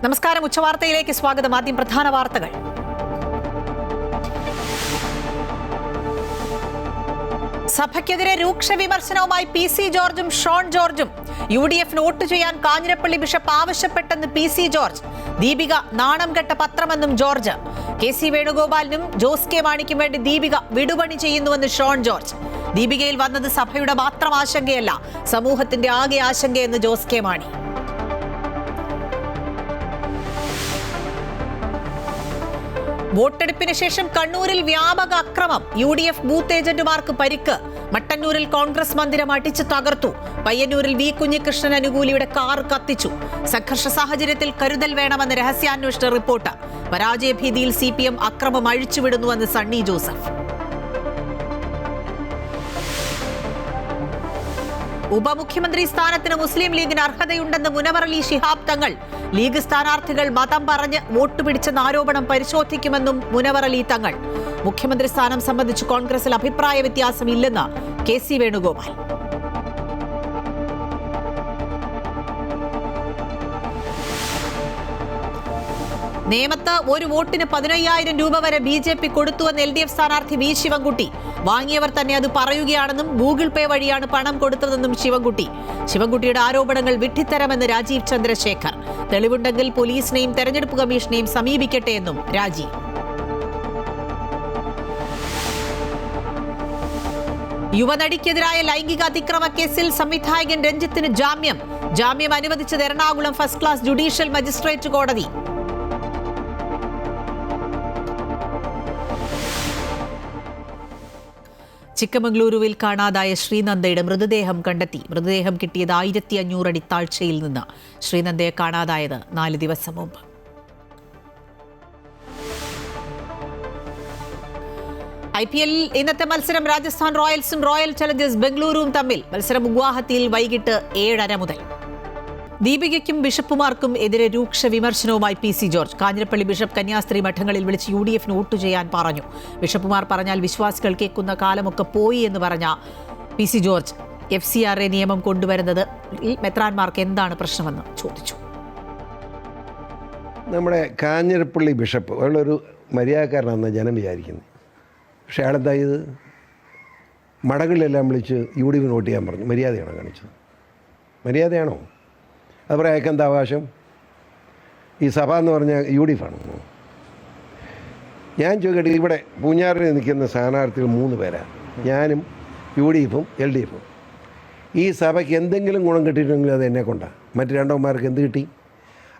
നമസ്കാരം. ഉച്ചവാർത്തയിലേക്ക് സ്വാഗതം. ആദ്യം പ്രധാന വാർത്തകൾ. സഭയ്ക്കെതിരെ രൂക്ഷ വിമർശനവുമായി PC ജോർജും ഷോൺ ജോർജും. UDF വോട്ട് ചെയ്യാൻ കാഞ്ഞിരപ്പള്ളി ബിഷപ്പ് ആവശ്യപ്പെട്ടെന്ന് PC ജോർജ്. ദീപിക നാണം കെട്ട പത്രമെന്നും ജോർജ്. KC വേണുഗോപാലിനും ജോസ് കെ മാണിക്കും വേണ്ടി ദീപിക വിടുപണി ചെയ്യുന്നുവെന്ന് ഷോൺ ജോർജ്. ദീപികയിൽ വന്നത് സഭയുടെ മാത്രം ആശങ്കയല്ല, സമൂഹത്തിന്റെ ആകെ ആശങ്കയെന്ന് ജോസ് കെ മാണി. വോട്ടെടുപ്പിന് ശേഷം കണ്ണൂരിൽ വ്യാപക അക്രമം. UDF ബൂത്ത് ഏജന്റുമാർക്ക് പരിക്ക്. മട്ടന്നൂരിൽ കോൺഗ്രസ് മന്ദിരം അടിച്ചു തകർത്തു. പയ്യന്നൂരിൽ വി കുഞ്ഞികൃഷ്ണൻ അനുകൂലിയുടെ കാർ കത്തിച്ചു. സംഘർഷ സാഹചര്യത്തിൽ കരുതൽ വേണമെന്ന് രഹസ്യാന്വേഷണ റിപ്പോർട്ട്. പരാജയഭീതിയിൽ CPM അക്രമം അഴിച്ചുവിടുന്നുവെന്ന് സണ്ണി ജോസഫ്. ഉപമുഖ്യമന്ത്രി സ്ഥാനത്തിന് മുസ്ലിം ലീഗിന് അർഹതയുണ്ടെന്ന് മുനവർ അലി ശിഹാബ് തങ്ങൾ. ലീഗ് സ്ഥാനാർത്ഥികൾ മതം പറഞ്ഞ് വോട്ട് പിടിച്ചെന്ന ആരോപണം പരിശോധിക്കുമെന്നും മുനവർ അലി തങ്ങൾ. മുഖ്യമന്ത്രി സ്ഥാനം സംബന്ധിച്ച് കോൺഗ്രസിൽ അഭിപ്രായ വ്യത്യാസമില്ലെന്ന് KC വേണുഗോപാൽ. നേമത്ത് ഒരു വോട്ടിന് 15,000 രൂപ വരെ BJP കൊടുത്തുവെന്ന് LDF സ്ഥാനാർത്ഥി V ശിവൻകുട്ടി. വാങ്ങിയവർ തന്നെ അത് പറയുകയാണെന്നും ഗൂഗിൾ പേ വഴിയാണ് പണം കൊടുത്തതെന്നും ശിവൻകുട്ടിയുടെ ആരോപണങ്ങൾ വിഡ്ഢിത്തരമെന്ന് രാജീവ് ചന്ദ്രശേഖർ. തെളിവുണ്ടെങ്കിൽ പോലീസിനെയും തെരഞ്ഞെടുപ്പ് കമ്മീഷനെയും സമീപിക്കട്ടെ എന്നും രാജീവ്. യുവനടിക്കെതിരായ ലൈംഗിക അതിക്രമ കേസിൽ സംവിധായകൻ രഞ്ജിത്തിന് ജാമ്യം അനുവദിച്ചത് Ernakulam first class judicial magistrate കോടതി. ചിക്കമംഗളൂരുവിൽ കാണാതായ ശ്രീനന്ദയുടെ മൃതദേഹം കണ്ടെത്തി. മൃതദേഹം കിട്ടിയത് 1500 അടി താഴ്ചയിൽ നിന്ന്. ശ്രീനന്ദയെ കാണാതായത് 4 ദിവസം മുമ്പ്. IPL ഇന്നത്തെ മത്സരം രാജസ്ഥാൻ റോയൽസും റോയൽ ചലഞ്ചേഴ്സ് ബംഗളൂരുവും തമ്മിൽ. മത്സരം ഗുവാഹത്തിയിൽ വൈകിട്ട് 7:30 മുതൽ. ദീപികയ്ക്കും ബിഷപ്പുമാർക്കും എതിരെ രൂക്ഷ വിമർശനവുമായി PC ജോർജ്. കാഞ്ഞിരപ്പള്ളി ബിഷപ്പ് കന്യാസ്ത്രീ മഠങ്ങളിൽ വിളിച്ച് UDF വോട്ട് ചെയ്യാൻ പറഞ്ഞു. ബിഷപ്പുമാർ പറഞ്ഞാൽ വിശ്വാസികൾ കേൾക്കുന്ന കാലമൊക്കെ പോയി എന്ന് പറഞ്ഞ PC ജോർജ് FCRA നിയമം കൊണ്ടുവരുന്നത് മെത്രാന്മാർക്ക് എന്താണ് പ്രശ്നമെന്ന് ചോദിച്ചു. നമ്മുടെ കാഞ്ഞിരപ്പള്ളി ബിഷപ്പ് ഉള്ളൊരു മര്യാദക്കാരനാണെന്ന് ജനം വിചാരിക്കുന്നത്. പക്ഷേ അയാളെന്താ ഇത് മഠങ്ങളിലെല്ലാം വിളിച്ച് UDF വോട്ട് ചെയ്യാൻ പറഞ്ഞു. മര്യാദയാണോ കാണിച്ചത്? മര്യാദയാണോ? അതുപോലെ അയാൾക്ക് എന്താ അവകാശം? ഈ സഭ എന്ന് പറഞ്ഞാൽ UDF ആണ്. ഞാൻ ചോദിക്കട്ടെ, ഇവിടെ പൂഞ്ഞാറിൽ നിൽക്കുന്ന സ്ഥാനാർത്ഥികൾ 3 പേരാണ്. ഞാനും UDFും LDFും. ഈ സഭയ്ക്ക് എന്തെങ്കിലും ഗുണം കിട്ടിയിട്ടുണ്ടെങ്കിൽ അത് എന്നെ കൊണ്ടാണ്. മറ്റ് രണ്ടോമാർക്ക് എന്ത് കിട്ടി?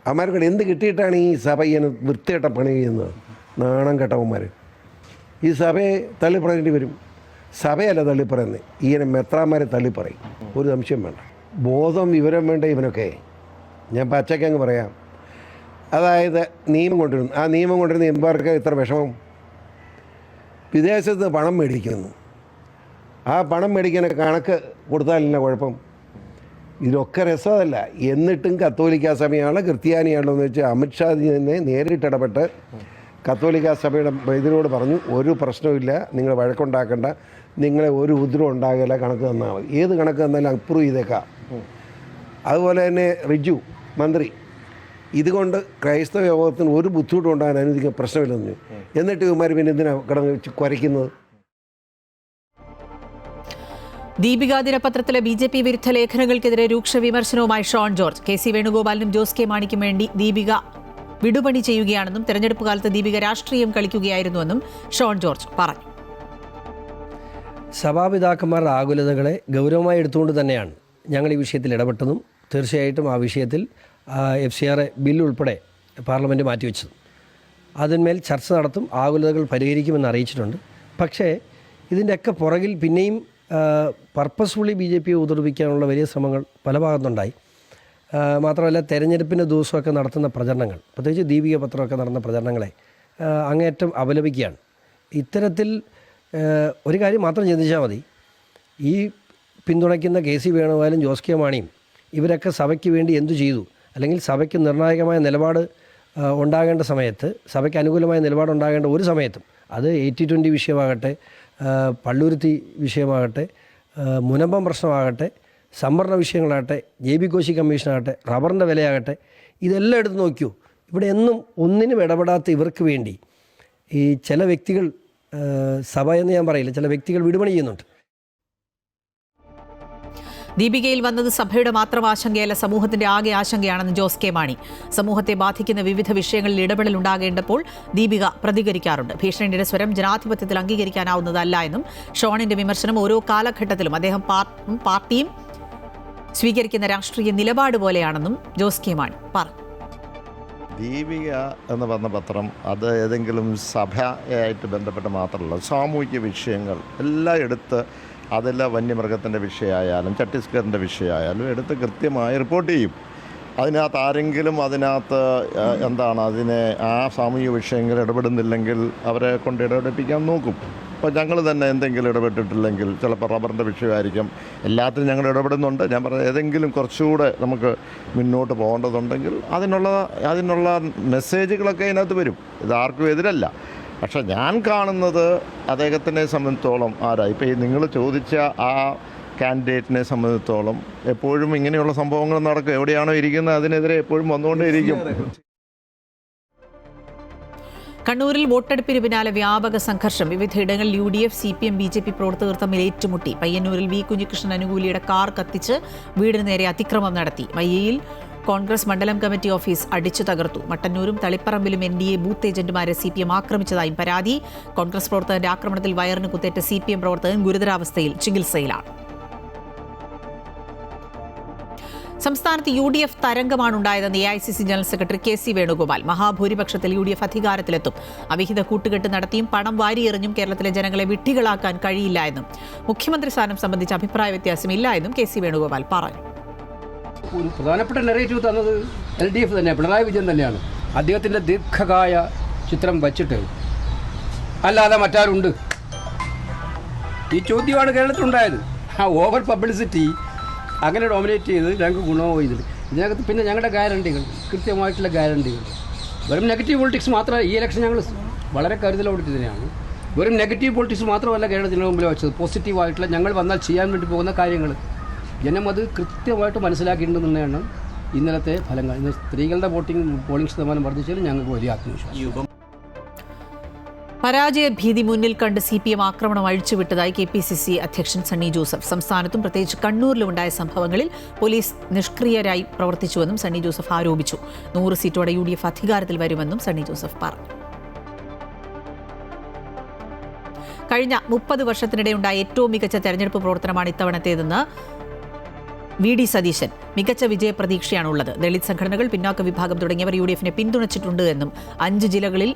അവന്മാർക്കൂടെ എന്ത് കിട്ടിയിട്ടാണ് ഈ സഭ ഇങ്ങനെ വൃത്തികെട്ട പണി ചെയ്യുന്നത്? നാണം കെട്ടവന്മാർ ഈ സഭയെ തള്ളിപ്പറയേണ്ടി വരും. സഭയല്ല തള്ളിപ്പറയുന്നത്, ഇങ്ങനെ മെത്രാന്മാരെ തള്ളിപ്പറയും. ഒരു സംശയം വേണ്ട. ബോധം വിവരം വേണ്ട ഇവനൊക്കെ. ഞാൻ പച്ചക്കങ്ങ് പറയാം. അതായത് നിയമം കൊണ്ടുവരുന്നു. ആ നിയമം കൊണ്ടുവരുന്ന എംപാർക്ക് ഇത്ര വിഷമം. വിദേശത്ത് പണം മേടിക്കുന്നു. ആ പണം മേടിക്കുന്ന കണക്ക് കൊടുത്താലില്ല കുഴപ്പം. ഇതിലൊക്കെ രസമല്ല. എന്നിട്ടും കത്തോലിക്ക സഭയാണ് ക്രിസ്ത്യാനിയാണോ എന്ന് വെച്ച് അമിത്ഷാജി തന്നെ നേരിട്ടിടപെട്ട് കത്തോലിക്ക സഭയുടെ ഇതിനോട് പറഞ്ഞു, ഒരു പ്രശ്നവുമില്ല, നിങ്ങൾ വഴക്കുണ്ടാക്കേണ്ട, നിങ്ങളെ ഒരു ഉപദ്രവം ഉണ്ടാകില്ല, കണക്ക് തന്നാൽ മതി. ഏത് കണക്ക് തന്നാലും അപ്രൂവ് ചെയ്തേക്കാം. അതുപോലെ തന്നെ റിജു മന്ത്രി ഇതുകൊണ്ട് ക്രൈസ്തവ യോഗത്തിന് ഒരു ബുദ്ധിമുട്ടും ഉണ്ടാകാൻ അനുവദിക്കാൻ പ്രശ്നമില്ലെന്ന്. എന്നിട്ട് ഇവന്മാർ പിന്നെ എന്തിനാണ് കിടന്ന് കുരയ്ക്കുന്നത്? ദീപിക ദിനപത്രത്തിലെ BJP വിരുദ്ധ ലേഖനങ്ങൾക്കെതിരെ രൂക്ഷ വിമർശനവുമായി ഷോൺ ജോർജ്. KC വേണുഗോപാലിനും ജോസ് കെ മാണിക്കും വേണ്ടി ദീപിക വിടുപണി ചെയ്യുകയാണെന്നും തെരഞ്ഞെടുപ്പ് കാലത്ത് ദീപിക രാഷ്ട്രീയം കളിക്കുകയായിരുന്നുവെന്നും ഷോൺ ജോർജ് പറഞ്ഞു. സഭാപിതാക്കന്മാരുടെ ആകുലതകളെ ഗൗരവമായി എടുത്തുകൊണ്ട് തന്നെയാണ് ഞങ്ങൾ ഈ വിഷയത്തിൽ ഇടപെട്ടതും തീർച്ചയായിട്ടും ആ വിഷയത്തിൽ FCRA ബില്ല് ഉൾപ്പെടെ പാർലമെൻറ്റ് മാറ്റിവെച്ചത്. അതിന്മേൽ ചർച്ച നടത്തും, ആകുലതകൾ പരിഹരിക്കുമെന്ന് അറിയിച്ചിട്ടുണ്ട്. പക്ഷേ ഇതിൻ്റെയൊക്കെ പുറകിൽ പിന്നെയും പർപ്പസ്ഫുള്ളി BJPയെ ഉപദ്രവിക്കാനുള്ള വലിയ ശ്രമങ്ങൾ പല ഭാഗത്തുണ്ടായി. മാത്രമല്ല തെരഞ്ഞെടുപ്പിൻ്റെ ദിവസമൊക്കെ നടത്തുന്ന പ്രചരണങ്ങൾ, പ്രത്യേകിച്ച് ദീപിക പത്രമൊക്കെ നടന്ന പ്രചരണങ്ങളെ അങ്ങേയറ്റം അപലപിക്കുകയാണ്. ഇത്തരത്തിൽ ഒരു കാര്യം മാത്രം ചിന്തിച്ചാൽ മതി. ഈ പിന്തുണയ്ക്കുന്ന KC വേണുഗോപാലും ജോസ് കെ മാണിയും ഇവരൊക്കെ സഭയ്ക്ക് വേണ്ടി എന്തു ചെയ്തു, അല്ലെങ്കിൽ സഭയ്ക്ക് നിർണായകമായ നിലപാട് ഉണ്ടാകേണ്ട സമയത്ത്, സഭയ്ക്ക് അനുകൂലമായ നിലപാടുണ്ടാകേണ്ട ഒരു സമയത്തും, അത് 80-20 വിഷയമാകട്ടെ, പള്ളുരുത്തി വിഷയമാകട്ടെ, മുനമ്പം പ്രശ്നമാകട്ടെ, സംവരണ വിഷയങ്ങളാകട്ടെ, JB കോശി കമ്മീഷനാകട്ടെ, റബ്ബറിൻ്റെ വിലയാകട്ടെ, ഇതെല്ലാം എടുത്ത് നോക്കിയോ, ഇവിടെ എന്നും ഒന്നിനും ഇടപെടാത്ത ഇവർക്ക് വേണ്ടി ഈ ചില വ്യക്തികൾ, സഭ എന്ന് ഞാൻ പറയില്ല, ചില വ്യക്തികൾ വിടുപണി ചെയ്യുന്നുണ്ട്. ദീപികയിൽ വന്നത് സഭയുടെ മാത്രം ആശങ്കയല്ല, സമൂഹത്തിന്റെ ആകെ ആശങ്കയാണെന്ന് ജോസ് കെ മാണി. സമൂഹത്തെ ബാധിക്കുന്ന വിവിധ വിഷയങ്ങളിൽ ഇടപെടൽ ഉണ്ടാകേണ്ടപ്പോൾ ദീപിക പ്രതികരിക്കാറുണ്ട്. ഭീഷണിയുടെ സ്വരം ജനാധിപത്യത്തിൽ അംഗീകരിക്കാനാവുന്നതല്ല എന്നും ഷോണിന്റെ വിമർശനം ഓരോ കാലഘട്ടത്തിലും അദ്ദേഹം പാർട്ടിയും സ്വീകരിക്കുന്ന രാഷ്ട്രീയ നിലപാട് പോലെയാണെന്നും ജോസ് കെ മാണി പറഞ്ഞു. ദീപിക എന്ന് പറഞ്ഞ പത്രം അത് ഏതെങ്കിലും സഭയായിട്ട് ബന്ധപ്പെട്ട് മാത്രമല്ല, സാമൂഹിക വിഷയങ്ങൾ എല്ലാം എടുത്ത് അതിൽ വന്യമൃഗത്തിൻ്റെ വിഷയമായാലും ഛത്തീസ്ഗഡിൻ്റെ വിഷയമായാലും എടുത്ത് കൃത്യമായി റിപ്പോർട്ട് ചെയ്യും. അതിനകത്ത് ആരെങ്കിലും അതിനെ ആ സാമൂഹിക വിഷയങ്ങൾ ഇടപെടുന്നില്ലെങ്കിൽ അവരെ കൊണ്ട് ഇടപെടിപ്പിക്കാൻ നോക്കും. അപ്പോൾ ഞങ്ങൾ തന്നെ എന്തെങ്കിലും ഇടപെട്ടിട്ടില്ലെങ്കിൽ ചിലപ്പോൾ റബ്ബറിൻ്റെ വിഷയമായിരിക്കും, എല്ലാത്തിനും ഞങ്ങൾ ഇടപെടുന്നുണ്ട്. ഞാൻ പറഞ്ഞത് ഏതെങ്കിലും കുറച്ചുകൂടെ നമുക്ക് മുന്നോട്ട് പോകേണ്ടതുണ്ടെങ്കിൽ അതിനുള്ള മെസ്സേജുകളൊക്കെ അതിനകത്ത് വരും. ഇതാർക്കും എതിരല്ല. പക്ഷെ ഞാൻ കാണുന്നത് അദ്ദേഹത്തിനെ സംബന്ധിച്ചോളം ഇപ്പോൾ ഈ നിങ്ങൾ ചോദിച്ച ആ കാൻഡിഡേറ്റിനെ സംബന്ധിച്ചോളം എപ്പോഴും ഇങ്ങനെയുള്ള സംഭവങ്ങൾ നടക്കും. എവിടെയാണോ ഇരിക്കുന്നത് അതിനെതിരെ എപ്പോഴും വന്നുകൊണ്ടേയിരിക്കും. കണ്ണൂരിൽ വോട്ടെടുപ്പിന് പിന്നാലെ വ്യാപക സംഘർഷം. വിവിധയിടങ്ങളിൽ UDF, CPM, BJP പ്രവർത്തകർ തമ്മിൽ ഏറ്റുമുട്ടി. പയ്യന്നൂരിൽ വി കുഞ്ഞികൃഷ്ണൻ അനുകൂലിയുടെ കാർ കത്തിച്ച് വീടിന് നേരെ അതിക്രമം നടത്തി. മയ്യയിൽ കോൺഗ്രസ് മണ്ഡലം കമ്മിറ്റി ഓഫീസ് അടിച്ചു തകർത്തു. മട്ടന്നൂരും തളിപ്പറമ്പിലും NDA ബൂത്ത് ഏജന്റുമാരെ CPM ആക്രമിച്ചതായും പരാതി. കോൺഗ്രസ് പ്രവർത്തകന്റെ ആക്രമണത്തിൽ വയറിന് കുത്തേറ്റ CPM പ്രവർത്തകൻ ഗുരുതരാവസ്ഥയിൽ ചികിത്സയിലാണ്. സംസ്ഥാനത്ത് UDF തരംഗമാണുണ്ടായതെന്ന് AICC general secretary KC Venugopal. മഹാഭൂരിപക്ഷത്തിൽ UDF അധികാരത്തിലെത്തും. അവിഹിത കൂട്ടുകെട്ട് നടത്തിയും പണം വാരിയെറിഞ്ഞും കേരളത്തിലെ ജനങ്ങളെ വിഡ്ഢികളാക്കാൻ കഴിയില്ല എന്നും മുഖ്യമന്ത്രി സ്ഥാനം സംബന്ധിച്ച് അഭിപ്രായ വ്യത്യാസമില്ല എന്നും KC വേണുഗോപാൽ പറഞ്ഞു. ഒരു പ്രധാനപ്പെട്ട നെറേറ്റീവ് തന്നത് LDF തന്നെ, പിണറായി വിജയൻ തന്നെയാണ്. അദ്ദേഹത്തിൻ്റെ ദീർഘകായ ചിത്രം വച്ചിട്ട് അല്ലാതെ മറ്റാരുണ്ട്? ഈ ചോദ്യമാണ് കേരളത്തിലുണ്ടായത്. ആ ഓവർ പബ്ലിസിറ്റി അങ്ങനെ ഡോമിനേറ്റ് ചെയ്ത് ഞങ്ങൾക്ക് ഗുണമോ ഇതിൽ ഇതിനകത്ത് പിന്നെ ഞങ്ങളുടെ ഗ്യാരണ്ടികൾ, കൃത്യമായിട്ടുള്ള ഗ്യാരണ്ടികൾ. വെറും നെഗറ്റീവ് പൊളിറ്റിക്സ് മാത്രമല്ല, ഈ ഇലക്ഷൻ ഞങ്ങൾ വളരെ കരുതലോടെ തന്നെയാണ്. വെറും നെഗറ്റീവ് പൊളിറ്റിക്സ് മാത്രമല്ല കേരളത്തിന് മുമ്പിൽ വെച്ചത്, പോസിറ്റീവായിട്ടുള്ള ഞങ്ങൾ വന്നാൽ ചെയ്യാൻ വേണ്ടി പോകുന്ന കാര്യങ്ങൾ ജനം അത് കൃത്യമായിട്ട് മനസ്സിലാക്കിയിട്ടുണ്ടെന്നാണ് ഇന്നലത്തെ ഫലങ്ങൾ. ഇന്ന് സ്ത്രീകളുടെ പോളിംഗ് ശതമാനം വർദ്ധിച്ചാലും ഞങ്ങൾക്ക് വലിയ ആത്മവിശ്വാസം. പരാജയ ഭീതി മുന്നിൽ കണ്ട് CPM ആക്രമണം അഴിച്ചുവിട്ടതായി KPCC അധ്യക്ഷൻ സണ്ണി ജോസഫ്. സംസ്ഥാനത്തും പ്രത്യേകിച്ച് കണ്ണൂരിലുണ്ടായ സംഭവങ്ങളിൽ പോലീസ് നിഷ്ക്രിയരായി പ്രവർത്തിച്ചുവെന്നും സണ്ണി ജോസഫ് ആരോപിച്ചു. 100 സീറ്റോടെ UDF അധികാരത്തിൽ വരുമെന്നും സണ്ണി ജോസഫ് പറഞ്ഞു. കഴിഞ്ഞ 30 വർഷത്തിനിടെയുണ്ടായ ഏറ്റവും മികച്ച തെരഞ്ഞെടുപ്പ് പ്രവർത്തനമാണ് ഇത്തവണത്തേതെന്ന് VD സതീശൻ. മികച്ച വിജയപ്രതീക്ഷയാണുള്ളത്. ദളിത് സംഘടനകൾ, പിന്നാക്ക വിഭാഗം തുടങ്ങിയവർ UDFനെ പിന്തുണച്ചിട്ടുണ്ട് എന്നും 5 ജില്ലകളിൽ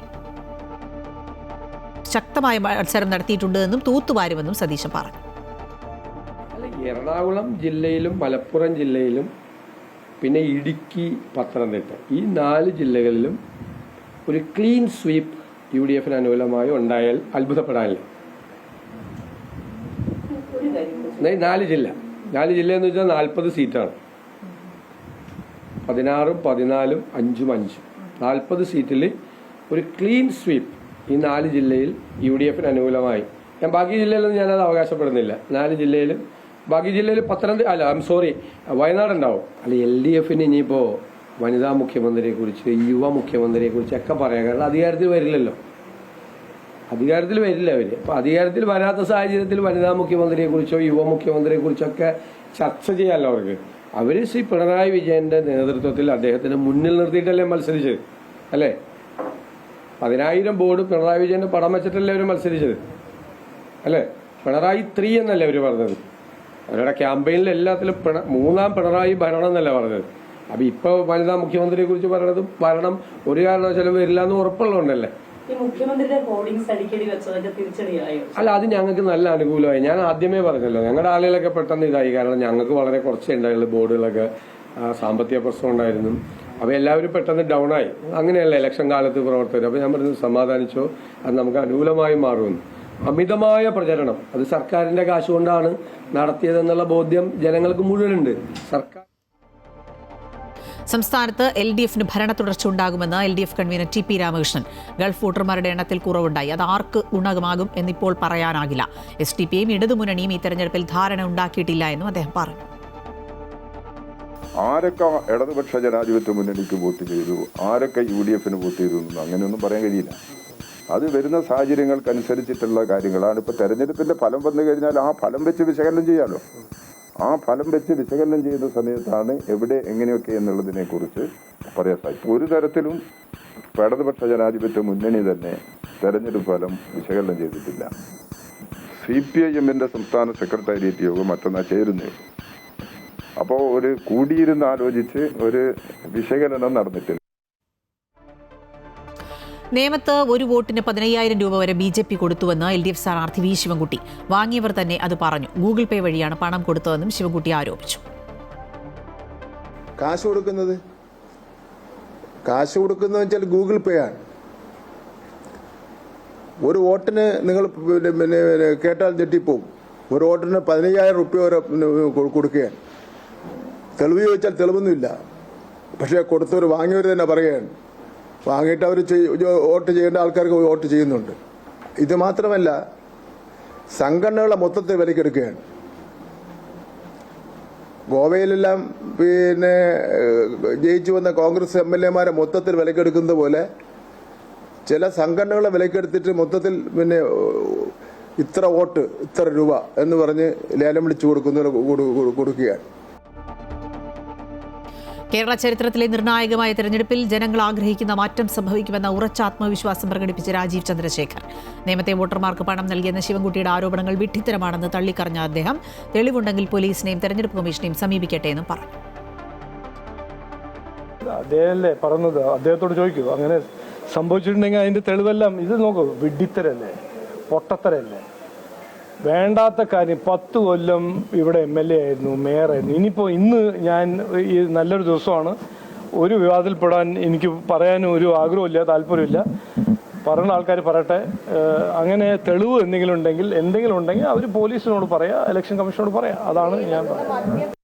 ശക്തമായ മത്സരം നടത്തിയിട്ടുണ്ട് എന്നും തൂത്തുവാരുമെന്നും സതീശൻ പറഞ്ഞു. എറണാകുളം ജില്ലയിലും മലപ്പുറം ജില്ലയിലും പിന്നെ ഇടുക്കി, പത്തനംതിട്ട ഈ 4 ജില്ലകളിലും ഒരു ക്ലീൻ സ്വീപ്പ് UDFന് അനുകൂലമായി ഉണ്ടായാൽ അത്ഭുതപ്പെടാനില്ല. 4 ജില്ല എന്ന് വെച്ചാൽ 40 സീറ്റാണ്. 16, 14, 5, 5 40 സീറ്റിൽ ഒരു ക്ലീൻ സ്വീപ്പ് ഈ 4 ജില്ലയിൽ UDFന് അനുകൂലമായി. ഞാൻ ബാക്കി ജില്ലയിലൊന്നും ഞാനത് അവകാശപ്പെടുന്നില്ല. 4 ജില്ലയിലും ബാക്കി ജില്ലയിൽ വയനാട് ഉണ്ടാവും. അല്ല, LDFന് ഇനിയിപ്പോൾ വനിതാ മുഖ്യമന്ത്രിയെക്കുറിച്ച്, യുവ മുഖ്യമന്ത്രിയെക്കുറിച്ച് ഒക്കെ പറയാം. കാരണം അധികാരത്തിൽ വരില്ല അവർ. അപ്പോൾ അധികാരത്തിൽ വരാത്ത സാഹചര്യത്തിൽ വനിതാ മുഖ്യമന്ത്രിയെക്കുറിച്ചോ യുവ മുഖ്യമന്ത്രിയെക്കുറിച്ചൊക്കെ ചർച്ച ചെയ്യാമല്ലോ അവർക്ക്. അവർ ശ്രീ പിണറായി വിജയന്റെ നേതൃത്വത്തിൽ അദ്ദേഹത്തിന് മുന്നിൽ നിർത്തിയിട്ടല്ലേ മത്സരിച്ചത്, അല്ലേ? 10,000 ബോർഡ് പിണറായി വിജയന്റെ പടം വെച്ചിട്ടല്ലേ അവർ മത്സരിച്ചത്, അല്ലേ? പിണറായി 3 എന്നല്ലേ അവർ പറഞ്ഞത്. അവരുടെ ക്യാമ്പയിനിൽ എല്ലാത്തിലും 3ാം പിണറായി ഭരണം എന്നല്ല പറഞ്ഞത്. അപ്പം ഇപ്പോൾ വനിതാ മുഖ്യമന്ത്രിയെ കുറിച്ച് പറയണത് ഭരണം ഒരു കാരണവശാലും വരില്ല എന്ന് ഉറപ്പുള്ളതുകൊണ്ടല്ലേ. അല്ല, അത് ഞങ്ങൾക്ക് നല്ല അനുകൂലമായി. ഞാൻ ആദ്യമേ പറഞ്ഞല്ലോ, ഞങ്ങളുടെ ആളുകളൊക്കെ പെട്ടെന്ന് ഇതായി. കാരണം ഞങ്ങൾക്ക് വളരെ കുറച്ചേ ഉണ്ടായുള്ളൂ ബോർഡുകളൊക്കെ. സാമ്പത്തിക പ്രശ്നം ഉണ്ടായിരുന്നു. അപ്പോൾ എല്ലാവരും പെട്ടെന്ന് ഡൗൺ ആയി. അങ്ങനെയല്ല ഇലക്ഷൻ കാലത്ത് പ്രവർത്തകർ. അപ്പോൾ ഞാൻ പറഞ്ഞത് സമാധാനിച്ചോ, അത് നമുക്ക് അനുകൂലമായി മാറുമെന്ന്. അമിതമായ പ്രചരണം അത് സർക്കാരിന്റെ കാശുകൊണ്ടാണ് നടത്തിയതെന്നുള്ള ബോധ്യം ജനങ്ങൾക്ക് മുഴുവനുണ്ട്. സർക്കാർ സംസ്ഥാനത്ത് LDFന് ഭരണ തുടർച്ച ഉണ്ടാകുമെന്ന് LDF convener TP Ramakrishnan. Gulf വോട്ടർമാരുടെ എണ്ണത്തിൽ കുറവുണ്ടായി. അത് ആർക്ക് ഗുണകമാകും എന്നിപ്പോൾ പറയാനാകില്ല. SDPയും ഇടതുമുന്നണിയും ഈ തെരഞ്ഞെടുപ്പിൽ ധാരണ ഉണ്ടാക്കിയിട്ടില്ല എന്നും അദ്ദേഹം പറഞ്ഞു. ആരൊക്കെ ഇടതുപക്ഷ ജനാധിപത്യ മുന്നണിക്ക് വോട്ട് ചെയ്തു, ആരൊക്കെ UDFന് വോട്ട് ചെയ്തു എന്നൊന്നും അങ്ങനെയൊന്നും പറയാൻ കഴിയില്ല. അത് വരുന്ന സാഹചര്യങ്ങൾക്കനുസരിച്ചിട്ടുള്ള കാര്യങ്ങളാണ്. ഇപ്പോൾ തെരഞ്ഞെടുപ്പിൻ്റെ ഫലം വന്നു കഴിഞ്ഞാൽ ആ ഫലം വെച്ച് വിശകലനം ചെയ്യാമല്ലോ. ആ ഫലം വെച്ച് വിശകലനം ചെയ്യുന്ന സമയത്താണ് എവിടെ എങ്ങനെയൊക്കെ എന്നുള്ളതിനെക്കുറിച്ച് പറയാൻ സാധിക്കും. ഒരു തരത്തിലും ഇടതുപക്ഷ ജനാധിപത്യ മുന്നണി തന്നെ തെരഞ്ഞെടുപ്പ് ഫലം വിശകലനം ചെയ്തിട്ടില്ല. CPIMൻ്റെ സംസ്ഥാന സെക്രട്ടേറിയറ്റ് യോഗം മറ്റന്നാൾ ചേരുന്നു. അപ്പോൾ ഒരു കൂടിയിരുന്ന് ആലോചിച്ച് ഒരു വിശകലനം നടന്നിട്ടില്ല. നേമത്ത് ഒരു വോട്ടിന് 15,000 രൂപ വരെ BJP കൊടുത്തുവെന്ന് LDF സ്ഥാനാർത്ഥി V. ശിവൻകുട്ടി. വാങ്ങിയവർ തന്നെ അത് പറഞ്ഞു. ഗൂഗിൾ പേ വഴിയാണ് പണം കൊടുത്തതെന്നും ശിവൻകുട്ടി ആരോപിച്ചു. കാശ് കൊടുക്കുന്നത് വെച്ചാൽ ഗൂഗിൾ പേ ആണ്. ഒരു വോട്ടിന് നിങ്ങൾ പിന്നെ കേട്ടാൽ ഞെട്ടിപ്പോവും. ഒരു വോട്ടിന് 15,000 രൂപ വരെ കൊടുക്കുകയാണ്. തെളിവ് ചോദിച്ചാൽ തെളിവൊന്നുമില്ല. പക്ഷേ കൊടുത്തവർ വാങ്ങിയവർ തന്നെ പറയുകയാണ്. വാങ്ങിയിട്ട് അവർ വോട്ട് ചെയ്യേണ്ട ആൾക്കാർക്ക് വോട്ട് ചെയ്യുന്നുണ്ട്. ഇത് മാത്രമല്ല, സംഘടനകളെ മൊത്തത്തിൽ വിലക്കെടുക്കുകയാണ്. ഗോവയിലെല്ലാം പിന്നെ ജയിച്ചു വന്ന കോൺഗ്രസ് MLA-മാരെ മൊത്തത്തിൽ വിലക്കെടുക്കുന്നത് പോലെ ചില സംഘടനകളെ വിലക്കെടുത്തിട്ട് മൊത്തത്തിൽ പിന്നെ ഇത്ര വോട്ട് ഇത്ര രൂപ എന്ന് പറഞ്ഞ് ലേലം വിളിച്ചു കൊടുക്കുകയാണ്. കേരള ചരിത്രത്തിലെ നിർണായകമായ തെരഞ്ഞെടുപ്പിൽ ജനങ്ങൾ ആഗ്രഹിക്കുന്ന മാറ്റം സംഭവിക്കുമെന്ന ഉറച്ച ആത്മവിശ്വാസം പ്രകടിപ്പിച്ച രാജീവ് ചന്ദ്രശേഖർ. നേമത്തെ വോട്ടർമാർക്ക് പണം നൽകിയെന്ന ശിവൻകുട്ടിയുടെ ആരോപണങ്ങൾ വിഡ്ഢിത്തരമാണെന്ന് തള്ളിക്കറിഞ്ഞ അദ്ദേഹം തെളിവുണ്ടെങ്കിൽ പോലീസിനെയും തെരഞ്ഞെടുപ്പ് കമ്മീഷനെയും സമീപിക്കട്ടെ എന്നും പറഞ്ഞു. അദ്ദേഹമല്ലേ പറഞ്ഞത്, അദ്ദേഹത്തോട് ചോദിക്കൂ. അങ്ങനെ സംഭവിച്ചിട്ടുണ്ടെങ്കിൽ അതിന്റെ തെളിവെല്ലാം ഇത് നോക്കൂ. വിഡ്ഢിത്തരല്ലേ, പൊട്ടത്തരല്ലേ, വേണ്ടാത്ത കാര്യം. 10 കൊല്ലം ഇവിടെ MLA ആയിരുന്നു, മേയറായിരുന്നു. ഇനിയിപ്പോൾ ഇന്ന് ഞാൻ ഈ നല്ലൊരു ദിവസമാണ്. ഒരു വിവാദത്തിൽപ്പെടാൻ എനിക്ക് പറയാനും ഒരു ആഗ്രഹമില്ല, താല്പര്യമില്ല. പറയുന്ന ആൾക്കാർ പറയട്ടെ. അങ്ങനെ തെളിവ് എന്തെങ്കിലും ഉണ്ടെങ്കിൽ അവർ പോലീസിനോട് പറയാം, ഇലക്ഷൻ കമ്മീഷനോട് പറയാം. അതാണ് ഞാൻ പറയുന്നത്.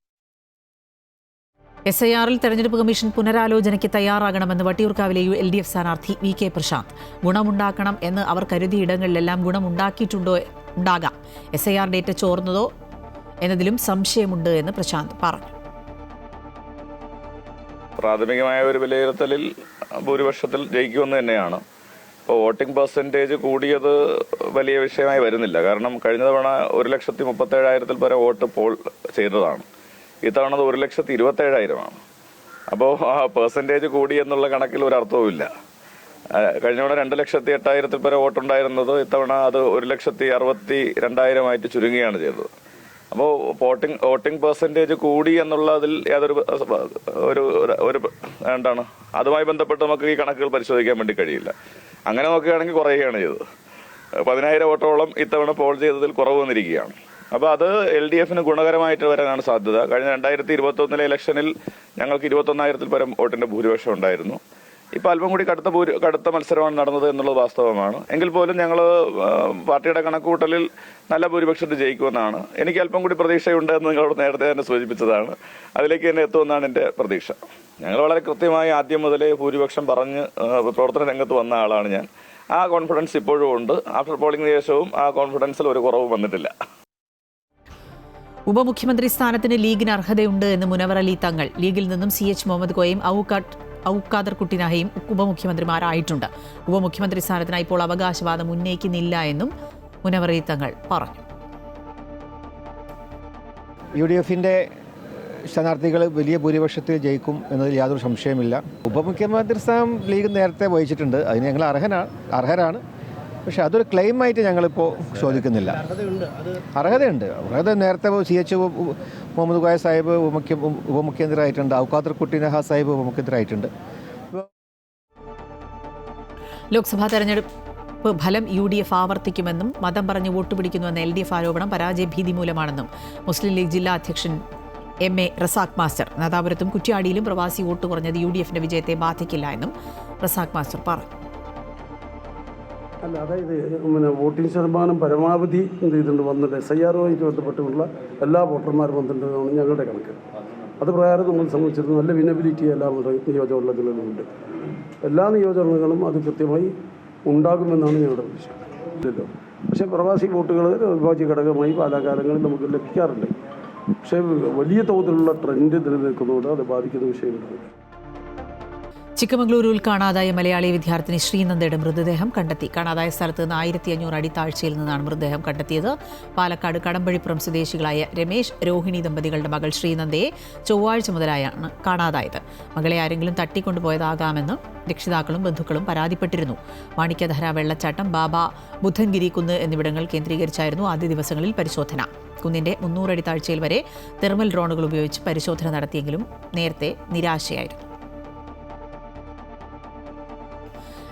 SIR-ൽ തെരഞ്ഞെടുപ്പ് കമ്മീഷൻ പുനരാലോചനയ്ക്ക് തയ്യാറാകണമെന്ന് വട്ടിയൂർക്കാവിലെ LDF സ്ഥാനാർത്ഥി VK പ്രശാന്ത്. ഗുണമുണ്ടാക്കണം എന്ന് അവർ കരുതിയ ഇടങ്ങളിലെല്ലാം ഉണ്ടാകാം. SIR ഡേറ്റ ചോർന്നതോ എന്നതിലും സംശയമുണ്ട് എന്ന് പ്രശാന്ത് പറഞ്ഞു. പ്രാഥമികമായ ഒരു വിലയിരുത്തലിൽ ഭൂരിപക്ഷത്തിൽ ജയിക്കുമെന്ന് തന്നെയാണ്. ഇപ്പോൾ വോട്ടിംഗ് പെർസെൻറ്റേജ് കൂടിയത് വലിയ വിഷയമായി വരുന്നില്ല. കാരണം കഴിഞ്ഞ തവണ 1,37,000 പരം വോട്ട് പോൾ ചെയ്തതാണ്. ഇത്തവണ 1,27,000 അപ്പോൾ ആ പെർസെൻറ്റേജ് കൂടി എന്നുള്ള കണക്കിൽ ഒരു അർത്ഥവുമില്ല. കഴിഞ്ഞ തവണ 2,08,000 പരം വോട്ടുണ്ടായിരുന്നത് ഇത്തവണ അത് 1,62,200 ചുരുങ്ങുകയാണ് ചെയ്തത്. അപ്പോൾ വോട്ടിംഗ് പെർസെൻറ്റേജ് കൂടി എന്നുള്ളതിൽ യാതൊരു എന്താണ് അതുമായി ബന്ധപ്പെട്ട് നമുക്ക് ഈ കണക്കുകൾ പരിശോധിക്കാൻ വേണ്ടി കഴിയില്ല. അങ്ങനെ നോക്കുകയാണെങ്കിൽ കുറയുകയാണ് ചെയ്തത്. 10,000 വോട്ടോളം ഇത്തവണ പോൾ ചെയ്തതിൽ കുറവ് വന്നിരിക്കുകയാണ്. അപ്പോൾ അത് LDFന് ഗുണകരമായിട്ട് വരാനാണ് സാധ്യത. കഴിഞ്ഞ 2021 ഇലക്ഷനിൽ ഞങ്ങൾക്ക് 21,000 പരം വോട്ടിന്റെ ഭൂരിപക്ഷം ഉണ്ടായിരുന്നു. ഇപ്പോൾ അല്പം കൂടി കടുത്ത മത്സരമാണ് നടന്നത് എന്നുള്ളത് വാസ്തവമാണ്. എങ്കിൽ പോലും ഞങ്ങൾ പാർട്ടിയുടെ കണക്കുകൂട്ടലിൽ നല്ല ഭൂരിപക്ഷത്തിൽ ജയിക്കുമെന്നാണ്. എനിക്ക് അല്പം കൂടി പ്രതീക്ഷയുണ്ട് എന്ന് നിങ്ങളോട് നേരത്തെ തന്നെ സൂചിപ്പിച്ചതാണ്. അതിലേക്ക് തന്നെ എത്തുമെന്നാണ് എൻ്റെ പ്രതീക്ഷ. ഞങ്ങൾ വളരെ കൃത്യമായി ആദ്യം മുതലേ ഭൂരിപക്ഷം പറഞ്ഞ് പ്രവർത്തന രംഗത്ത് വന്ന ആളാണ് ഞാൻ. ആ കോൺഫിഡൻസ് ഇപ്പോഴും ഉണ്ട്. ആഫ്റ്റർ പോളിംഗിന് ശേഷവും ആ കോൺഫിഡൻസിൽ ഒരു കുറവും വന്നിട്ടില്ല. ഉപമുഖ്യമന്ത്രി സ്ഥാനത്തിന് ലീഗിന് അർഹതയുണ്ട് എന്ന് മുനവർ അലി തങ്ങൾ. ലീഗിൽ നിന്നും CH മുഹമ്മദ് കോയയും ഔക്കാദർ കുട്ടിനാഹയും ഉപമുഖ്യമന്ത്രിമാരായിട്ടുണ്ട്. ഉപമുഖ്യമന്ത്രി സ്ഥാനത്തിനായി ഇപ്പോൾ അവകാശവാദം ഉന്നയിക്കുന്നില്ല എന്നും മുനവർ അലി തങ്ങൾ പറഞ്ഞു. UDFന്റെ സ്ഥാനാർത്ഥികൾ വലിയ ഭൂരിപക്ഷത്തിൽ ജയിക്കും എന്നതിൽ യാതൊരു സംശയമില്ല. ഉപമുഖ്യമന്ത്രി സ്ഥാനം ലീഗ് നേരത്തെ വഹിച്ചിട്ടുണ്ട്. അതിന് ഞങ്ങൾ അർഹരാണ്. പക്ഷേ അതൊരു ക്ലെയിമായിട്ട് ഞങ്ങളിപ്പോൾ ചോദിക്കുന്നില്ല. അർഹത നേരത്തെ CH മുഹമ്മദ് കോയ സാഹിബ് ഉപമുഖ്യമന്ത്രി ആയിട്ടുണ്ട്. ഔക്കാദർ കുട്ടിനഹ സാഹിബ് ഉപമുഖ്യമന്ത്രി ആയിട്ടുണ്ട്. ലോക്സഭാ തെരഞ്ഞെടുപ്പ് ഫലം UDF ആവർത്തിക്കുമെന്നും മതം പറഞ്ഞ് വോട്ട് പിടിക്കുന്നുവെന്ന LDF ആരോപണം പരാജയഭീതി മൂലമാണെന്നും മുസ്ലിം ലീഗ് ജില്ലാ അധ്യക്ഷൻ MA റസാഖ് മാസ്റ്റർ. നാദാപുരത്തും കുറ്റ്യാടിയിലും പ്രവാസി വോട്ട് കുറഞ്ഞത് UDFന്റെ വിജയത്തെ ബാധിക്കില്ല എന്നും റസാഖ് മാസ്റ്റർ പറഞ്ഞു. അല്ല, അതായത് വോട്ടിംഗ് ശതമാനം പരമാവധി എന്ത് ചെയ്തിട്ടുണ്ട് വന്നിട്ട് SIR-വുമായിട്ട് ബന്ധപ്പെട്ടുള്ള എല്ലാ വോട്ടർമാരും വന്നിട്ടുണ്ടെന്നാണ് ഞങ്ങളുടെ കണക്ക്. അത് പ്രകാരം നമ്മൾ സംബന്ധിച്ചിടത്തോളം നല്ല വിനബിലിറ്റി എല്ലാ നിയോജകമണ്ഡലങ്ങളിലുമുണ്ട്. എല്ലാ നിയോജകമണ്ഡലങ്ങളും അത് കൃത്യമായി ഉണ്ടാകുമെന്നാണ് ഞങ്ങളുടെ പ്രതീക്ഷ. ഇല്ലല്ലോ, പക്ഷേ പ്രവാസി വോട്ടുകൾ അവിഭാജ്യ ഘടകമായി കാലാകാലങ്ങളിൽ നമുക്ക് ലഭിക്കാറുണ്ട്. പക്ഷേ വലിയ തോതിലുള്ള ട്രെൻഡ് നിലനിൽക്കുന്നതുകൊണ്ട് അത് ബാധിക്കുന്ന വിഷയമാണ്. ചിക്കമംഗളൂരുവിൽ കാണാതായ മലയാളി വിദ്യാർത്ഥിനി ശ്രീനന്ദയുടെ മൃതദേഹം കണ്ടെത്തി. കാണാതായ സ്ഥലത്ത് നിന്ന് 1500 അടി താഴ്ചയിൽ നിന്നാണ് മൃതദേഹം കണ്ടെത്തിയത്. പാലക്കാട് കടമ്പഴിപ്പുറം സ്വദേശികളായ രമേശ്, രോഹിണി ദമ്പതികളുടെ മകൾ ശ്രീനന്ദയെ ചൊവ്വാഴ്ച മുതലായാണ് കാണാതായത്. മകളെ ആരെങ്കിലും തട്ടിക്കൊണ്ടുപോയതാകാമെന്ന് രക്ഷിതാക്കളും ബന്ധുക്കളും പരാതിപ്പെട്ടിരുന്നു. മാണിക്യധാര വെള്ളച്ചാട്ടം, ബാബ ബുദ്ധൻഗിരി കുന്ന് എന്നിവിടങ്ങൾ കേന്ദ്രീകരിച്ചായിരുന്നു ആദ്യ ദിവസങ്ങളിൽ പരിശോധന. കുന്നിന്റെ 300 അടി താഴ്ചയിൽ വരെ തെർമൽ ഡ്രോണുകൾ ഉപയോഗിച്ച് പരിശോധന നടത്തിയെങ്കിലും നേരത്തെ നിരാശയായിരുന്നു.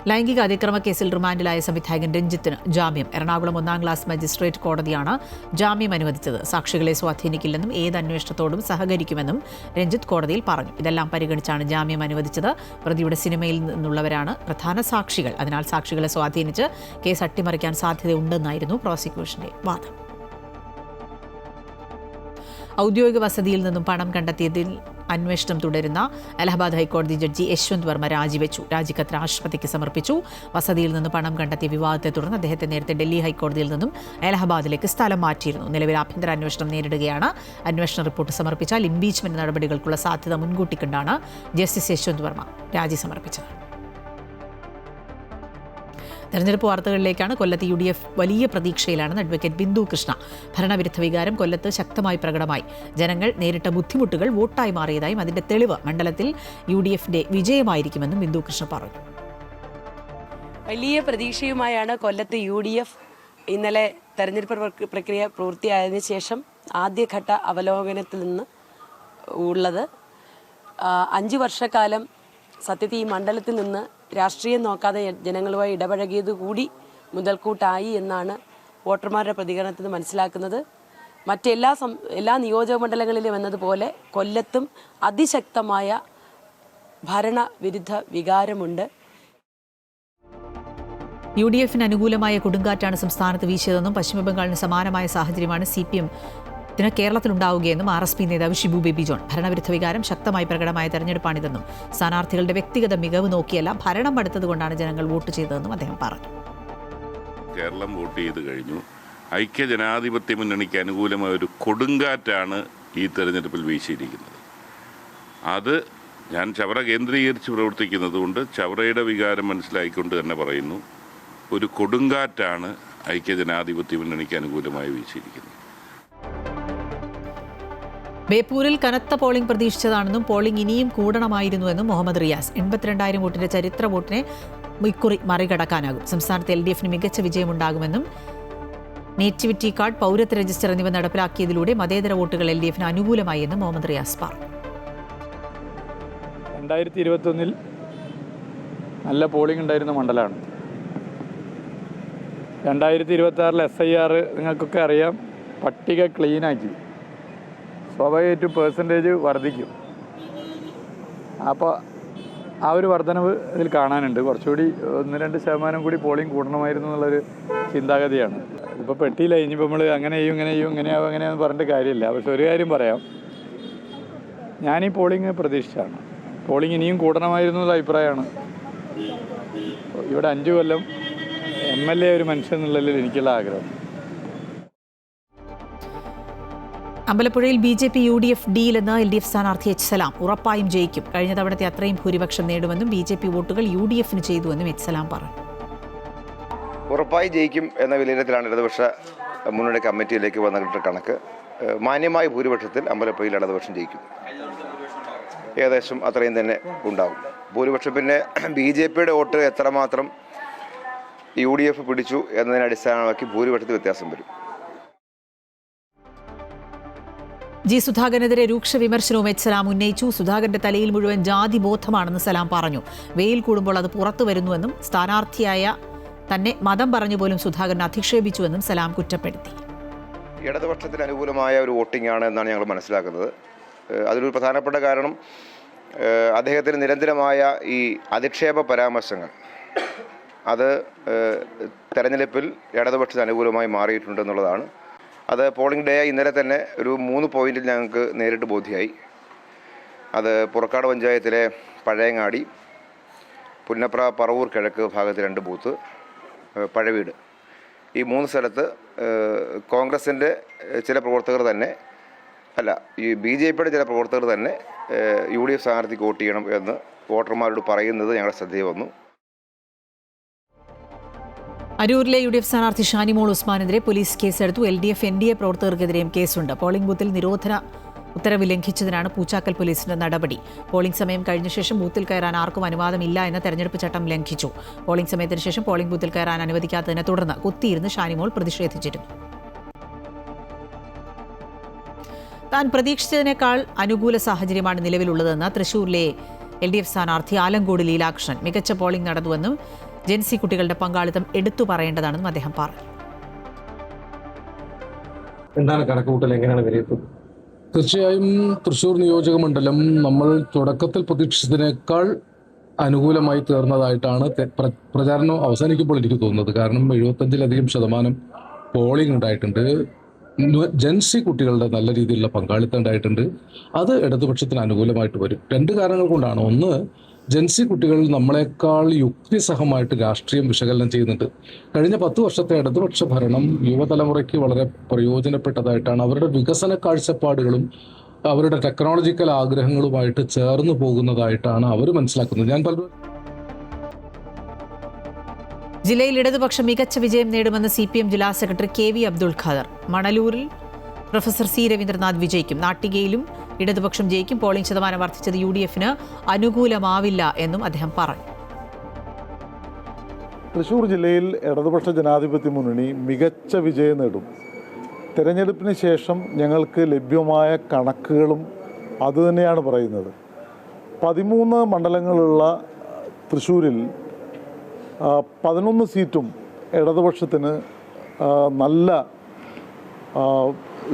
ലൈംഗിക അതിക്രമ കേസിൽ റിമാൻഡിലായ സംവിധായകൻ രഞ്ജിത്തിന് ജാമ്യം. എറണാകുളം 1ാം ക്ലാസ് മജിസ്ട്രേറ്റ് കോടതിയാണ് ജാമ്യം അനുവദിച്ചത്. സാക്ഷികളെ സ്വാധീനിക്കില്ലെന്നും ഏത് അന്വേഷണത്തോടും സഹകരിക്കുമെന്നും രഞ്ജിത്ത് കോടതിയിൽ പറഞ്ഞു. ഇതെല്ലാം പരിഗണിച്ചാണ് ജാമ്യം അനുവദിച്ചത്. പ്രതിയുടെ സിനിമയിൽ നിന്നുള്ളവരാണ് പ്രധാന സാക്ഷികൾ. അതിനാൽ സാക്ഷികളെ സ്വാധീനിച്ച് കേസ് അട്ടിമറിക്കാൻ സാധ്യതയുണ്ടെന്നായിരുന്നു പ്രോസിക്യൂഷന്റെ വാദം. ഔദ്യോഗിക വസതിയിൽ നിന്നും പണം കണ്ടെത്തിയതിൽ അന്വേഷണം തുടരുന്ന അലഹബാദ് ഹൈക്കോടതി ജഡ്ജി യശ്വന്ത് വർമ്മ രാജിവെച്ചു. രാജിക്കത്ത് രാഷ്ട്രപതിക്ക് സമർപ്പിച്ചു. വസതിയിൽ നിന്ന് പണം കണ്ടെത്തിയ വിവാദത്തെ തുടർന്ന് അദ്ദേഹത്തെ നേരത്തെ ഡൽഹി ഹൈക്കോടതിയിൽ നിന്നും അലഹബാദിലേക്ക് സ്ഥലം മാറ്റിയിരുന്നു. നിലവിൽ ആഭ്യന്തര അന്വേഷണം നേരിടുകയാണ്. അന്വേഷണ റിപ്പോർട്ട് സമർപ്പിച്ചാൽ ഇംപീച്ച്മെന്റ് നടപടികൾക്കുള്ള സാധ്യത മുൻകൂട്ടി കണ്ടാണ് ജസ്റ്റിസ് യശ്വന്ത് വർമ്മ രാജി സമർപ്പിച്ചത്. തെരഞ്ഞെടുപ്പ് വാർത്തകളിലേക്കാണ്. കൊല്ലത്ത് UDF വലിയ പ്രതീക്ഷയിലാണെന്ന് അഡ്വക്കേറ്റ് ബിന്ദു കൃഷ്ണ. ഭരണവിരുദ്ധ വികാരം കൊല്ലത്ത് ശക്തമായി പ്രകടമായി. ജനങ്ങൾ നേരിട്ട ബുദ്ധിമുട്ടുകൾ വോട്ടായി മാറിയതായും അതിന്റെ തെളിവ് മണ്ഡലത്തിൽ UDFന്റെ വിജയമായിരിക്കുമെന്നും ബിന്ദു കൃഷ്ണ പറഞ്ഞു. വലിയ പ്രതീക്ഷയുമായാണ് കൊല്ലത്ത് UDF ഇന്നലെ തെരഞ്ഞെടുപ്പ് പ്രക്രിയ പൂർത്തിയായതിനു ശേഷം ആദ്യഘട്ട അവലോകനത്തിൽ നിന്ന് ഉള്ളത്. 5 വർഷക്കാലം സത്യത്തിൽ ഈ മണ്ഡലത്തിൽ നിന്ന് രാഷ്ട്രീയം നോക്കാതെ ജനങ്ങളുമായി ഇടപഴകിയത് കൂടി മുതൽക്കൂട്ടായി എന്നാണ് വോട്ടർമാരുടെ പ്രതികരണത്തിൽ നിന്ന് മനസ്സിലാക്കുന്നത്. എല്ലാ നിയോജക മണ്ഡലങ്ങളിലും എന്നതുപോലെ കൊല്ലത്തും അതിശക്തമായ ഭരണവിരുദ്ധ വികാരമുണ്ട്. UDFന് അനുകൂലമായ കൊടുങ്കാറ്റാണ് സംസ്ഥാനത്ത് വീശിയതെന്നും പശ്ചിമബംഗാളിന് സമാനമായ സാഹചര്യമാണ് CPM-ത്തിന് കേരളത്തിലുണ്ടാവുകയെന്നും RSP നേതാവ് ഷിബു ബേബി ജോൺ. ഭരണവിരുദ്ധ വികാരം ശക്തമായി പ്രകടമായ തെരഞ്ഞെടുപ്പാണിതെന്നും സ്ഥാനാർത്ഥികളുടെ വ്യക്തിഗത മികവ് നോക്കിയല്ല ഭരണം അടുത്തതുകൊണ്ടാണ് ജനങ്ങൾ വോട്ട് ചെയ്തതെന്നും അദ്ദേഹം പറഞ്ഞു. കേരളം വോട്ട് ചെയ്ത് കഴിഞ്ഞു. ഐക്യ ജനാധിപത്യ മുന്നണിക്ക് അനുകൂലമായ ഒരു കൊടുങ്കാറ്റാണ് ഈ തെരഞ്ഞെടുപ്പിൽ വീശിയിരിക്കുന്നത്. അത് ഞാൻ ചവറ കേന്ദ്രീകരിച്ച് പ്രവർത്തിക്കുന്നതുകൊണ്ട് ചവറയുടെ വികാരം മനസ്സിലാക്കിക്കൊണ്ട് തന്നെ പറയുന്നു, ഒരു കൊടുങ്കാറ്റാണ് ഐക്യ ജനാധിപത്യ മുന്നണിക്ക് അനുകൂലമായി വീശിയിരിക്കുന്നത്. ബേപ്പൂരിൽ കനത്ത പോളിംഗ് പ്രതീക്ഷിച്ചതാണെന്നും പോളിംഗ് ഇനിയും കൂടണമായിരുന്നുവെന്നും മുഹമ്മദ് റിയാസ്. 82,000 വോട്ടിന്റെ ചരിത്ര വോട്ടിനെ ഇക്കുറി മറികടക്കാനാകും. സംസ്ഥാനത്ത് LDFന് മികച്ച വിജയമുണ്ടാകുമെന്നും നേറ്റിവിറ്റി കാർഡ്, പൗരത്വ രജിസ്റ്റർ എന്നിവ നടപ്പിലാക്കിയതിലൂടെ മതേതര വോട്ടുകൾ LDFന് അനുകൂലമായി എന്നും മുഹമ്മദ് റിയാസ് പറഞ്ഞു. 2021 നല്ല പോളിംഗ് ഉണ്ടായിരുന്ന മണ്ഡലമാണ്. 2026 SIR നിങ്ങൾക്കൊക്കെ അറിയാം, പട്ടിക ക്ലീനാക്കി. സ്വാഭാവികമായിട്ടും പെർസെൻറ്റേജ് വർദ്ധിക്കും. അപ്പോൾ ആ ഒരു വർധനവ് ഇതിൽ കാണാനുണ്ട്. കുറച്ചുകൂടി 1-2% കൂടി പോളിംഗ് കൂടണമായിരുന്നു എന്നുള്ളൊരു ചിന്താഗതിയാണ്. ഇപ്പോൾ പെട്ടിയില്ല. ഇനിയിപ്പോൾ നമ്മൾ അങ്ങനെയാവും പറഞ്ഞിട്ട് കാര്യമില്ല. പക്ഷെ ഒരു കാര്യം പറയാം, ഞാനീ പോളിംഗ് പ്രതീക്ഷിച്ചാണ്. പോളിംഗ് ഇനിയും കൂടണമായിരുന്നു എന്നുള്ള അഭിപ്രായമാണ്. ഇവിടെ 5 കൊല്ലം MLA ഒരു മനുഷ്യൻ എന്നുള്ളതിൽ എനിക്കുള്ള ആഗ്രഹം. അമ്പലപ്പുഴയിൽ BJP UDF ഡീലെന്ന് LDF സ്ഥാനാർത്ഥി H. സലാം. ഉറപ്പായും ജയിക്കും. കഴിഞ്ഞ തവണത്തെ അത്രയും ഭൂരിപക്ഷം നേടുമെന്നും BJP വോട്ടുകൾ UDFന് ചെയ്തുവെന്നും H. സലാം പറഞ്ഞു. ഉറപ്പായി ജയിക്കും എന്ന വിലയിരുത്തലാണ് ഇടതുപക്ഷ മുന്നണി കമ്മിറ്റിയിലേക്ക് വന്നിട്ട് കണക്ക്. മാന്യമായ ഭൂരിപക്ഷത്തിൽ അമ്പലപ്പുഴയിൽ ഇടതുപക്ഷം ജയിക്കും. ഏകദേശം അത്രയും തന്നെ ഉണ്ടാകും ഭൂരിപക്ഷം. പിന്നെ BJPയുടെ വോട്ട് എത്രമാത്രം UDF പിടിച്ചു എന്നതിനെ അടിസ്ഥാനമാക്കി ഭൂരിപക്ഷത്തിൽ വ്യത്യാസം വരും. G. സുധാകരനെതിരെ രൂക്ഷ വിമർശനവും H. സലാം ഉന്നയിച്ചു. സുധാകരന്റെ തലയിൽ മുഴുവൻ ജാതി ബോധമാണെന്ന് സലാം പറഞ്ഞു. വെയിൽ കൂടുമ്പോൾ അത് പുറത്തു വരുന്നുവെന്നും സ്ഥാനാർത്ഥിയായ തന്നെ മതം പറഞ്ഞു പോലും സുധാകരൻ അധിക്ഷേപിച്ചുവെന്നും സലാം കുറ്റപ്പെടുത്തി. ഇടതുപക്ഷത്തിന് അനുകൂലമായ ഒരു വോട്ടിംഗ് ആണ് എന്നാണ് ഞങ്ങൾ മനസ്സിലാക്കുന്നത്. അതിലൊരു പ്രധാനപ്പെട്ട കാരണം അദ്ദേഹത്തിന് നിരന്തരമായ ഈ അധിക്ഷേപ പരാമർശങ്ങൾ അത് തെരഞ്ഞെടുപ്പിൽ ഇടതുപക്ഷത്തിന് അനുകൂലമായി മാറിയിട്ടുണ്ടെന്നുള്ളതാണ്. അത് പോളിംഗ് ഡേ ഇന്നലെ തന്നെ ഒരു 3 പോയിന്റിൽ ഞങ്ങൾക്ക് നേരിട്ട് ബോധ്യമായി. അത് പുറക്കാട് പഞ്ചായത്തിലെ പഴയങ്ങാടി, പുന്നപ്ര പറവൂർ കിഴക്ക് ഭാഗത്ത് 2 ബൂത്ത്, പഴവീട്, ഈ 3 സ്ഥലത്ത് കോൺഗ്രസിൻ്റെ ചില പ്രവർത്തകർ തന്നെ അല്ല, ഈ BJPയുടെ ചില പ്രവർത്തകർ തന്നെ UDF സ്ഥാനാർത്ഥിക്ക് വോട്ട് ചെയ്യണം എന്ന് വോട്ടർമാരോട് പറയുന്നത് ഞങ്ങളുടെ ശ്രദ്ധയിൽ വന്നു. അരൂരിലെ UDF സ്ഥാനാർത്ഥി ഷാനിമോൾ ഉസ്മാനെതിരെ പോലീസ് കേസെടുത്തു. LDF NDA പ്രവർത്തകർക്കെതിരെയും കേസുണ്ട്. പോളിംഗ് ബൂത്തിൽ നിരോധന ഉത്തരവ് ലംഘിച്ചതിനാണ് പൂച്ചാക്കൽ പോലീസിന്റെ നടപടി. പോളിംഗ് സമയം കഴിഞ്ഞ ശേഷം ബൂത്തിൽ കയറാൻ ആർക്കും അനുവാദമില്ല എന്ന തെരഞ്ഞെടുപ്പ് ചട്ടം ലംഘിച്ചു. പോളിംഗ് സമയത്തിന് ശേഷം പോളിംഗ് ബൂത്തിൽ കയറാൻ അനുവദിക്കാത്തതിനെ തുടർന്ന് കുത്തിയിരുന്ന് ഷാനിമോൾ പ്രതിഷേധിച്ചിരുന്നു. താൻ പ്രതീക്ഷിച്ചതിനേക്കാൾ അനുകൂല സാഹചര്യമാണ് നിലവിലുള്ളതെന്ന് തൃശൂരിലെ LDF സ്ഥാനാർത്ഥി ആലങ്കോട് ലീലാകൃഷ്ണൻ. മികച്ച പോളിംഗ് നടന്നുവെന്നും ജെൻസി കുട്ടികളുടെ പങ്കാളിത്തം എടുത്തു പറയേണ്ടതാണെന്നും അദ്ദേഹം പറഞ്ഞു. എന്താണ് കണക്കുകൂട്ടൽ, എങ്ങനെയാണ് വിലയിരുത്തുന്നത്? തീർച്ചയായും തൃശ്ശൂർ നിയോജക മണ്ഡലം നമ്മൾ തുടക്കത്തിൽ പ്രതീക്ഷിച്ചതിനേക്കാൾ അനുകൂലമായി തീർന്നതായിട്ടാണ് പ്രചാരണം അവസാനിക്കുമ്പോൾ എനിക്ക് തോന്നുന്നത്. കാരണം 75% പോളിംഗ് ഉണ്ടായിട്ടുണ്ട്. ജെൻസി കുട്ടികളുടെ നല്ല രീതിയിലുള്ള പങ്കാളിത്തം ഉണ്ടായിട്ടുണ്ട്. അത് ഇടതുപക്ഷത്തിന് അനുകൂലമായിട്ട് വരും. 2 കാരണങ്ങൾ കൊണ്ടാണ്. ഒന്ന്, ജെൻസി കുട്ടികൾ നമ്മളെക്കാൾ യുക്തിസഹമായിട്ട് രാഷ്ട്രീയം വിശകലനം ചെയ്യുന്നുണ്ട്. കഴിഞ്ഞ 10 വർഷത്തെ ഇടതുപക്ഷ ഭരണം യുവതലമുറയ്ക്ക് വളരെ പ്രയോജനപ്പെട്ടതായിട്ടാണ്. അവരുടെ വികസന കാഴ്ചപ്പാടുകളും അവരുടെ ടെക്നോളജിക്കൽ ആഗ്രഹങ്ങളുമായിട്ട് ചേർന്ന് പോകുന്നതായിട്ടാണ് അവർ മനസ്സിലാക്കുന്നത്. ഞാൻ പലരും ജില്ലയിൽ ഇടതുപക്ഷം മികച്ച വിജയം നേടുമെന്ന് CPM ജില്ലാ സെക്രട്ടറി KV അബ്ദുൾ ഖാദർ. മണലൂരിൽ പ്രൊഫസർ C രവീന്ദ്രനാഥ് വിജയിക്കും. നാട്ടികയിലും ഇടതുപക്ഷം ജയിക്കും. പോളിംഗ് ശതമാനം വർദ്ധിച്ചത് UDFന് അനുകൂലമാവില്ല എന്നും അദ്ദേഹം പറഞ്ഞു. തൃശ്ശൂർ ജില്ലയിൽ ഇടതുപക്ഷ ജനാധിപത്യ മുന്നണി മികച്ച വിജയം നേടും. തെരഞ്ഞെടുപ്പിന് ശേഷം ഞങ്ങൾക്ക് ലഭ്യമായ കണക്കുകളും അതുതന്നെയാണ് പറയുന്നത്. 13 മണ്ഡലങ്ങളുള്ള തൃശ്ശൂരിൽ 11 സീറ്റും ഇടതുപക്ഷത്തിന് നല്ല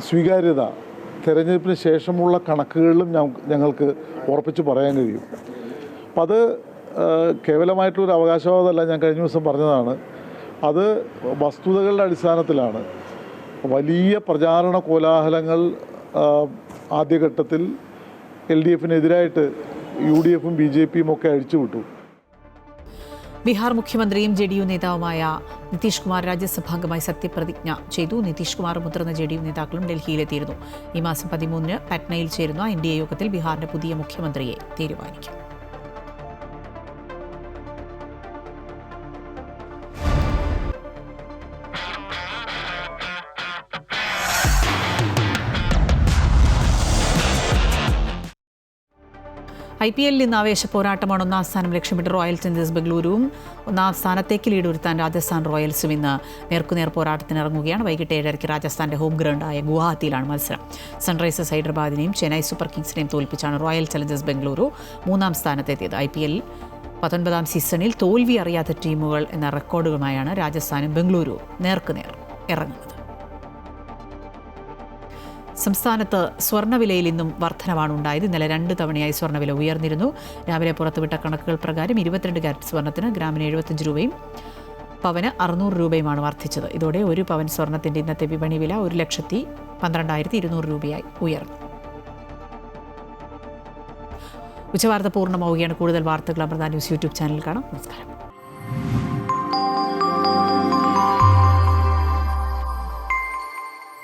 സ്വീകാര്യത തെരഞ്ഞെടുപ്പിന് ശേഷമുള്ള കണക്കുകളിലും ഞങ്ങൾക്ക് ഉറപ്പിച്ച് പറയാൻ കഴിയും. അപ്പം അത് കേവലമായിട്ടുള്ളൊരു അവകാശവാദമല്ല, ഞാൻ കഴിഞ്ഞ ദിവസം പറഞ്ഞതാണ്. അത് വസ്തുതകളുടെ അടിസ്ഥാനത്തിലാണ്. വലിയ പ്രചാരണ കോലാഹലങ്ങൾ ആദ്യഘട്ടത്തിൽ LDFനെതിരായിട്ട് UDFും BJPയും ഒക്കെ അഴിച്ചുവിട്ടു. ബീഹാർ മുഖ്യമന്ത്രിയും JDU നേതാവുമായ നിതീഷ് കുമാർ രാജ്യസഭാംഗമായി സത്യപ്രതിജ്ഞ ചെയ്തു. നിതീഷ് കുമാറും മുതിർന്ന JDU നേതാക്കളും ഡൽഹിയിലെത്തിയിരുന്നു. ഈ മാസം 13-ന് പട്നയിൽ ചേരുന്ന NDA യോഗത്തിൽ ബീഹാറിന്റെ പുതിയ മുഖ്യമന്ത്രിയെ തീരുമാനിക്കും. IPL ഇന്ന് ആവേശ പോരാട്ടമാണ്. 1-ാം സ്ഥാനം ലക്ഷ്യമിട്ട് റോയൽ ചലഞ്ചേഴ്സ് ബംഗളൂരുവും 1-ാം സ്ഥാനത്തേക്ക് ലീഡ് ഉയർത്താൻ രാജസ്ഥാൻ റോയൽസും ഇന്ന് നേർക്കുനേർ പോരാട്ടത്തിന് ഇറങ്ങുകയാണ്. വൈകിട്ട് 7:30 രാജസ്ഥാന്റെ ഹോം ഗ്രൗണ്ടായ ഗുവാഹത്തിയിലാണ് മത്സരം. സൺറൈസേഴ്സ് ഹൈദരാബാദിനെയും ചെന്നൈ സൂപ്പർ കിങ്സിനെയും തോൽപ്പിച്ചാണ് റോയൽ ചലഞ്ചേഴ്സ് ബംഗളൂരു 3-ാം സ്ഥാനത്തെത്തിയത്. IPL 19-ാം സീസണിൽ തോൽവി അറിയാത്ത ടീമുകൾ എന്ന റെക്കോർഡുകളുമായാണ് രാജസ്ഥാനും ബംഗളൂരുവും നേർക്കുനേർ ഇറങ്ങുന്നത്. സംസ്ഥാനത്ത് സ്വർണ്ണവിലയിൽ ഇന്നും വർധനവാണ് ഉണ്ടായത്. ഇന്നലെ 2 തവണയായി സ്വർണ്ണവില ഉയർന്നിരുന്നു. രാവിലെ പുറത്തുവിട്ട കണക്കുകൾ പ്രകാരം 22 കാരറ്റ് സ്വർണ്ണത്തിന് ഗ്രാമിന് 75 രൂപയും പവന് 600 രൂപയുമാണ് വർദ്ധിച്ചത്. ഇതോടെ 1 പവൻ സ്വർണ്ണത്തിന്റെ ഇന്നത്തെ വിപണി വില 1,12,200 രൂപയായി ഉയർന്നു. ഉച്ചവാർത്ത പൂർണ്ണമാവുകയാണ്. കൂടുതൽ വാർത്തകൾ അമൃത ന്യൂസ് യൂട്യൂബ് ചാനൽ കാണാം. നമസ്കാരം.